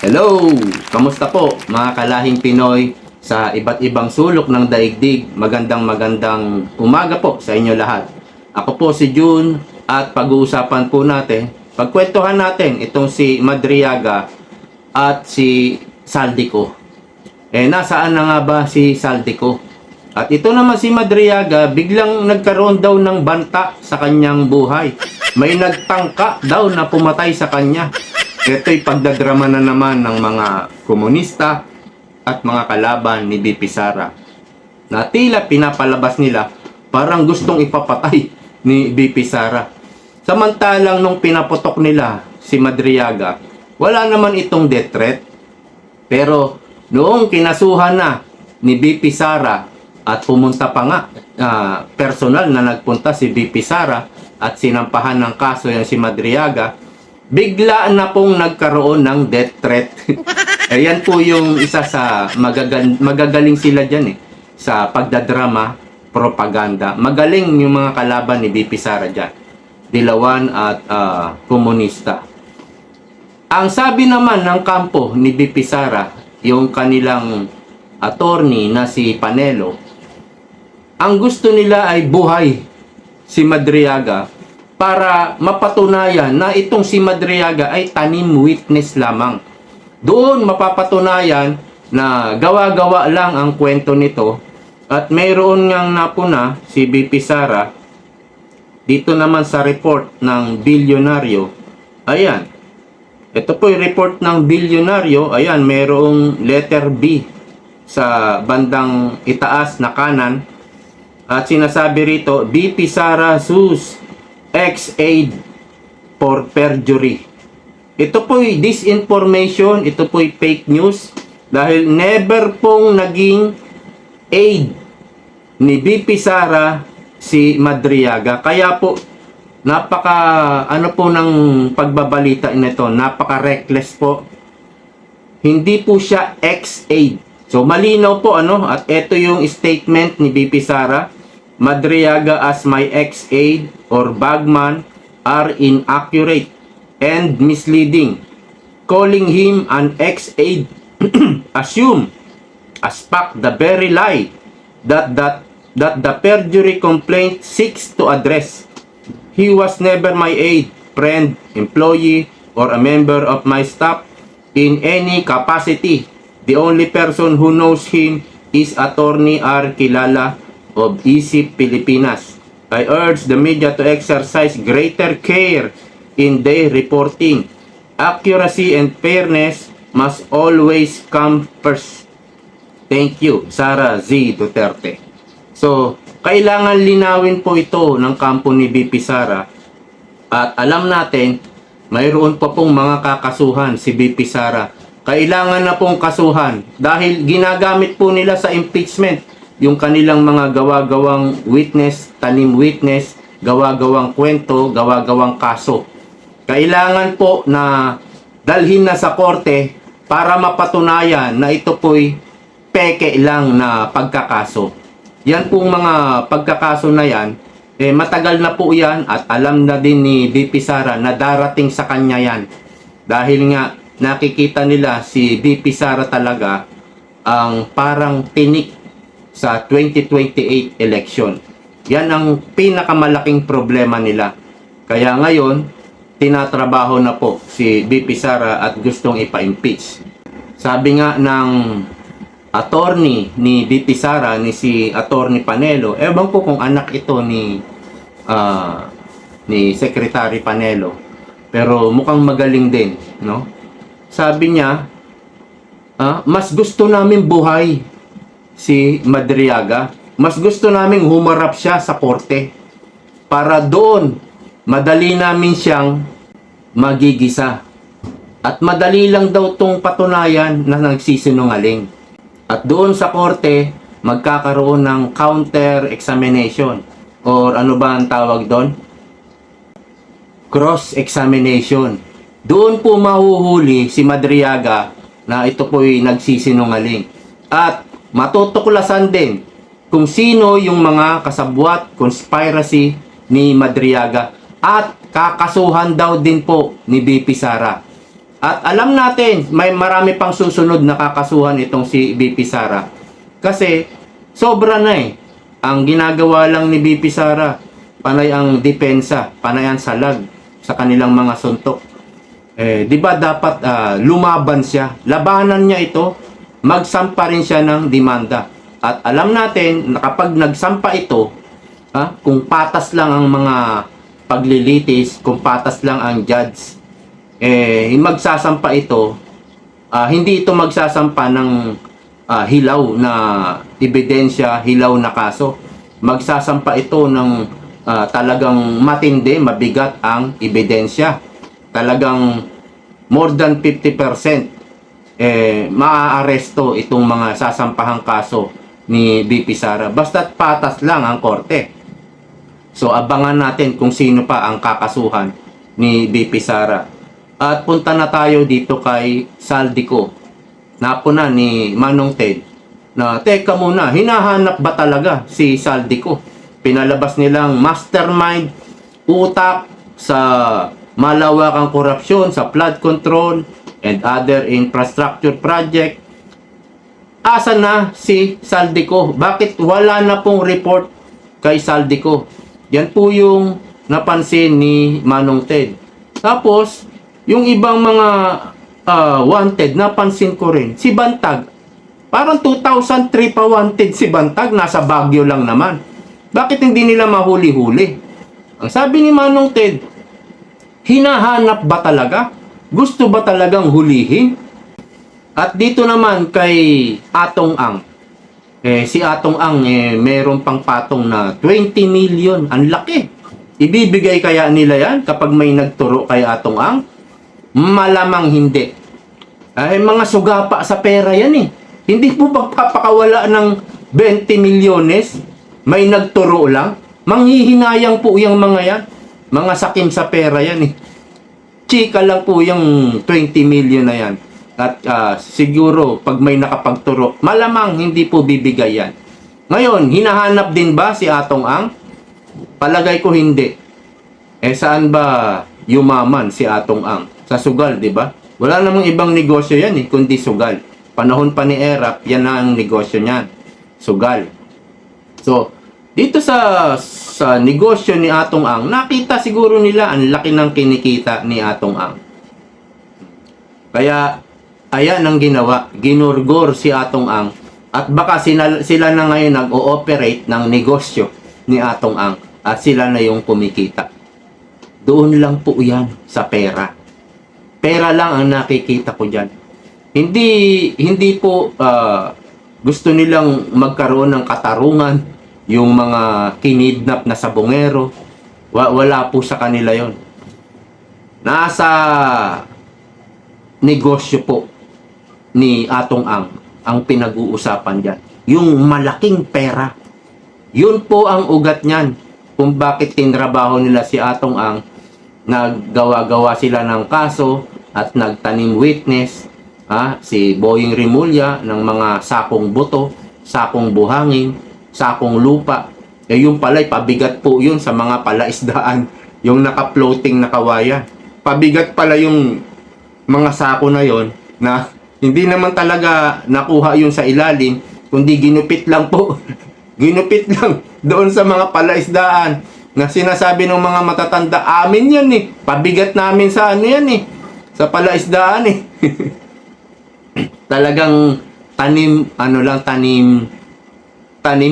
Hello! Kamusta po mga kalahing Pinoy sa iba't ibang sulok ng daigdig? Magandang umaga po sa inyo lahat. Ako po si June at pag-uusapan po natin, pagkwentuhan natin itong si Madriaga at si Saldico. Nasaan na nga ba si Saldico? At ito naman si Madriaga, biglang nagkaroon daw ng banta sa kanyang buhay. May nagtangka daw na pumatay sa kanya. Ito'y pagdadrama na naman ng mga komunista at mga kalaban ni BP Sara na tila pinapalabas nila parang gustong ipapatay ni BP Sara. Samantalang nung pinaputok nila si Madriaga, wala naman itong death threat. Pero noong kinasuhan na ni BP Sara at pumunta pa nga, personal na nagpunta si BP Sara at sinampahan ng kaso yung si Madriaga, bigla na pong nagkaroon ng death threat. Ayan po yung isa sa magagaling sila dyan sa pagdadrama, propaganda. Magaling yung mga kalaban ni BP Sara dyan. Dilawan at komunista. Ang sabi naman ng kampo ni BP Sara, yung kanilang attorney na si Panelo, ang gusto nila ay buhay si Madriaga para mapatunayan na itong si Madriaga ay tanim witness lamang. Doon mapapatunayan na gawa-gawa lang ang kwento nito at mayroon ngang napuna si BP Sara dito naman sa report ng bilyonaryo. Ayan. Ito po yung report ng bilyonaryo. Ayan, mayroong letter B sa bandang itaas na kanan. At sinasabi rito, BP Sara sues ex-aide for perjury. Ito po'y disinformation, ito po'y fake news dahil never pong naging aide ni BP Sara si Madriaga. Kaya po napaka ng pagbabalita nito, napaka-reckless po. Hindi po siya ex-aide. So malinaw po at ito yung statement ni BP Sara. Madriaga as my ex-aide or bagman are inaccurate and misleading. Calling him an ex-aide assume as fact the very lie that the perjury complaint seeks to address. He was never my aide, friend, employee, or a member of my staff in any capacity. The only person who knows him is Attorney R. Kilala of ISIP Pilipinas. I urge the media to exercise greater care in their reporting. Accuracy and fairness must always come first. Thank you, Sara Z. Duterte. So, kailangan linawin po ito ng kampo ni BP Sara. At alam natin, mayroon pa pong mga kakasuhan si BP Sara. Kailangan na pong kasuhan dahil ginagamit po nila sa impeachment yung kanilang mga gawa-gawang witness, tanim witness, gawa-gawang kwento, gawa-gawang kaso. Kailangan po na dalhin na sa korte para mapatunayan na ito po'y peke lang na pagkakaso. Yan pong mga pagkakaso na yan, matagal na po yan at alam na din ni BP Sara na darating sa kanya yan. Dahil nga nakikita nila si BP Sara talaga ang parang tinik sa 2028 election. Yan ang pinakamalaking problema nila. Kaya ngayon, tinatrabaho na po si BP Sara at gustong ipa-impeach. Sabi nga ng attorney ni BP Sara, ni si Attorney Panelo, ewan ko kung anak ito ni Secretary Panelo. Pero mukhang magaling din, no? Sabi niya, mas gusto namin buhay si Madriaga. Mas gusto naming humarap siya sa korte para doon madali namin siyang magigisa. At madali lang daw tong patunayan na nagsisinungaling. At doon sa korte, magkakaroon ng counter-examination. Or ano ba ang tawag doon? Cross-examination. Doon po mahuhuli si Madriaga na ito po'y nagsisinungaling. At matutuklasan din kung sino yung mga kasabwat, conspiracy ni Madriaga at kakasuhan daw din po ni BP Sara. At alam natin, may marami pang susunod na kakasuhan itong si BP Sara. Kasi, sobra na eh. Ang ginagawa lang ni BP Sara, panay ang depensa, panay ang salag sa kanilang mga suntok. Di ba dapat lumaban siya? Labanan niya ito, magsampa rin siya ng demanda. At alam natin na kapag nagsampa ito, kung patas lang ang mga paglilitis, kung patas lang ang judge, magsasampa ito, hindi ito magsasampa ng hilaw na ebidensya, hilaw na kaso. Magsasampa ito ng talagang matindi, mabigat ang ebidensya. Talagang more than 50% maaaresto itong mga sasampahang kaso ni BP Sara. Basta't patas lang ang korte. So abangan natin kung sino pa ang kakasuhan ni BP Sara. At punta na tayo dito kay Saldico. Napuna ni Manong Ted na teka muna, hinahanap ba talaga si Saldico? Pinalabas nilang mastermind, utak sa malawakang korupsyon sa flood control and other infrastructure project. Asa na si Saldico? Bakit wala na pong report kay Saldico? Yan po yung napansin ni Manong Ted. Tapos, yung ibang mga wanted, napansin ko rin. Si Bantag, parang 2003 pa wanted si Bantag, nasa Baguio lang naman. Bakit hindi nila mahuli-huli? Ang sabi ni Manong Ted, hinahanap ba talaga? Gusto ba talagang hulihin? At dito naman kay Atong Ang. Si Atong Ang, meron pang patong na 20 million. Ang laki. Ibibigay kaya nila yan kapag may nagturo kay Atong Ang? Malamang hindi. Mga sugapa sa pera yan eh. Hindi po pagpapakawala ng 20 milyones, may nagturo lang. Manghihinayang po yung mga yan. Mga sakim sa pera yan eh. Chika lang po yung 20 million na yan. At siguro pag may nakapagturo, malamang hindi po bibigay yan. Ngayon, hinahanap din ba si Atong Ang? Palagay ko hindi. Saan ba yumaman si Atong Ang? Sa sugal, di ba? Wala namang ibang negosyo yan eh, kundi sugal. Panahon pa ni Erap, yan na ang negosyo niyan. Sugal. So, dito sa negosyo ni Atong Ang, nakita siguro nila ang laki ng kinikita ni Atong Ang. Kaya, ayan ang ginawa. Ginurgor si Atong Ang. At baka sila na ngayon nag-ooperate ng negosyo ni Atong Ang. At sila na yung kumikita. Doon lang po yan sa pera. Pera lang ang nakikita ko dyan. Hindi po gusto nilang magkaroon ng katarungan yung mga kinidnap na sabongero. Wala po sa kanila yon. Nasa negosyo po ni Atong ang pinag-uusapan dyan. Yung malaking pera. Yun po ang ugat niyan kung bakit tinrabaho nila si Atong Ang. Naggawa-gawa sila ng kaso at nagtanim witness, si Boying Rimulya ng mga sakong buto, sakong buhangin, sakong lupa. Yung pala'y pabigat po yun sa mga palaisdaan, yung naka-floating na kawayan. Pabigat pala yung mga sako na yon na hindi naman talaga nakuha yun sa ilalim, kundi ginupit lang po. Ginupit lang doon sa mga palaisdaan na sinasabi ng mga matatanda, amin yan eh. Pabigat namin sa ano yan eh. Sa palaisdaan eh. Talagang tanim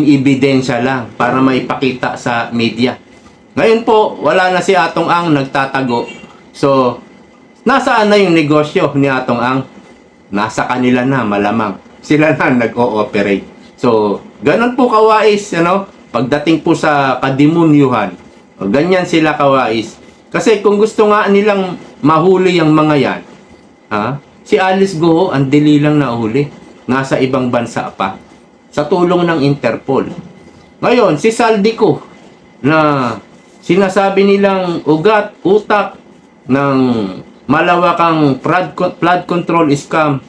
ebidensya lang para maipakita sa media. Ngayon po, wala na si Atong Ang, nagtatago. So, nasaan na yung negosyo ni Atong Ang? Nasa kanila na, malamang. Sila na nag-ooperate. So, ganun po kawais, pagdating po sa kadimunyuhan, ganyan sila kawais. Kasi kung gusto nga nilang mahuli yung mga yan, si Alice Goho, ang dili lang nahuli. Nasa ibang bansa pa. Sa tulong ng Interpol. Ngayon, si Saldico, na sinasabi nilang utak ng malawakang flood control scam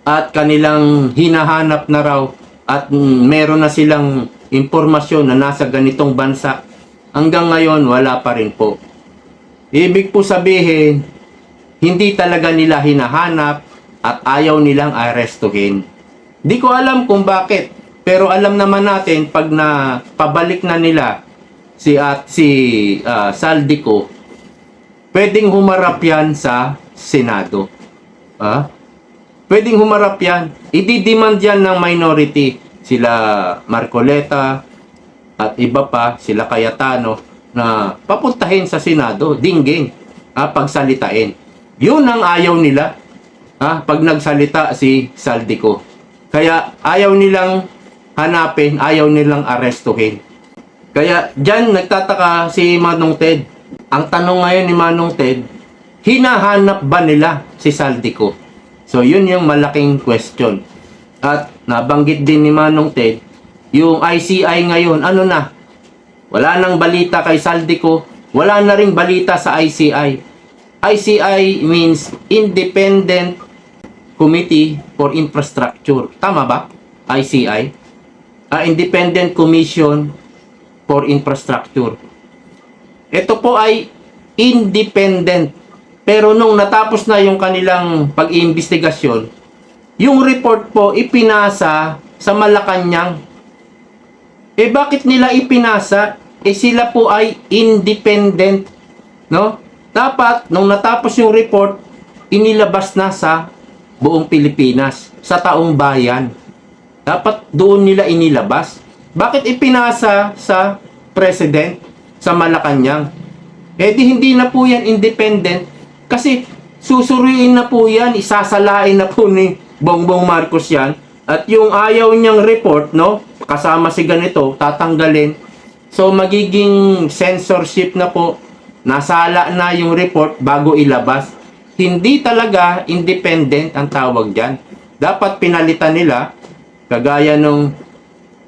at kanilang hinahanap na raw at meron na silang impormasyon na nasa ganitong bansa. Hanggang ngayon, wala pa rin po. Ibig po sabihin, hindi talaga nila hinahanap at ayaw nilang arestuhin. Di ko alam kung bakit, pero alam naman natin pag na pabalik na nila si Saldico, pwedeng humarap yan sa Senado. Pwedeng humarap yan. Ididemand yan ng minority. Sila Marcoleta at iba pa, sila Cayetano, na papuntahin sa Senado, dinggin, pagsalitain. Yun ang ayaw nila, pag nagsalita si Saldico. Kaya ayaw nilang hanapin, ayaw nilang arestuhin. Kaya dyan nagtataka si Manong Ted. Ang tanong ngayon ni Manong Ted, hinahanap ba nila si Saldico? So yun yung malaking question. At nabanggit din ni Manong Ted, yung ICI ngayon, ano na? Wala nang balita kay Saldico, wala na ring balita sa ICI. ICI means Independent Committee for Infrastructure. Tama ba? ICI? Independent Commission for Infrastructure. Ito po ay independent. Pero nung natapos na yung kanilang pag-iimbestigasyon, yung report po ipinasa sa Malacanang. Bakit nila ipinasa? Sila po ay independent, no? Dapat nung natapos yung report, inilabas na sa buong Pilipinas, sa taong bayan. Dapat doon nila inilabas. Bakit ipinasa sa president, sa Malacanang? Di hindi na po yan independent kasi susuruin na po yan, isasalain na po ni Bongbong Marcos yan. At yung ayaw niyang report, no, kasama si ganito, tatanggalin. So magiging censorship na po, nasala na yung report bago ilabas. Hindi talaga independent ang tawag dyan. Dapat pinalitan nila, kagaya nung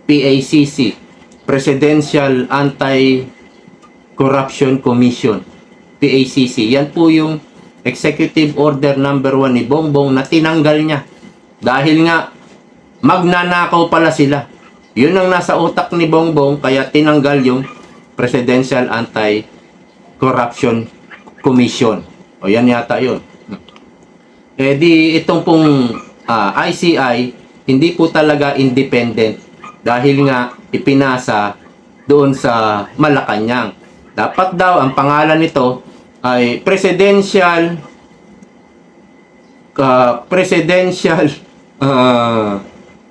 PACC, Presidential Anti-Corruption Commission, PACC. Yan po yung Executive Order number 1 ni Bongbong na tinanggal niya. Dahil nga, magnanakaw pala sila. Yun ang nasa utak ni Bongbong, kaya tinanggal yung Presidential Anti-Corruption Commission. O yan yata yun. Di itong pong ICI, hindi po talaga independent. Dahil nga, ipinasa doon sa Malacanang. Dapat daw, ang pangalan nito ay Presidential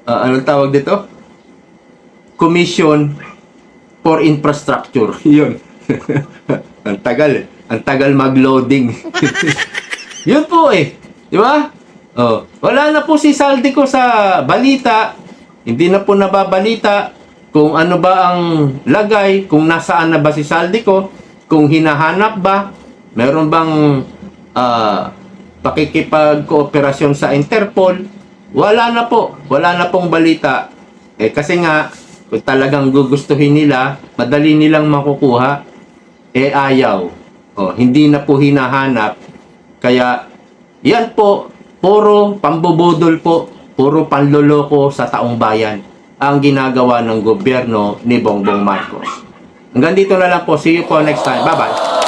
anong tawag dito? Commission for Infrastructure. Yun. Ang tagal. Ang tagal mag-loading. Yun po Di ba? Wala na po si Saldico sa balita. Hindi na po nababalita kung ano ba ang lagay, kung nasaan na ba si Saldico, kung hinahanap ba, meron bang pakikipag-kooperasyon sa Interpol. Wala na po. Wala na pong balita. Kasi nga, kung talagang gugustuhin nila, madali nilang makukuha, ayaw. Hindi na po hinahanap. Kaya, yan po, puro pambubudol po, puro panloloko sa taong bayan ang ginagawa ng gobyerno ni Bongbong Marcos. Hanggang dito na lang po. See you po next time. Bye-bye.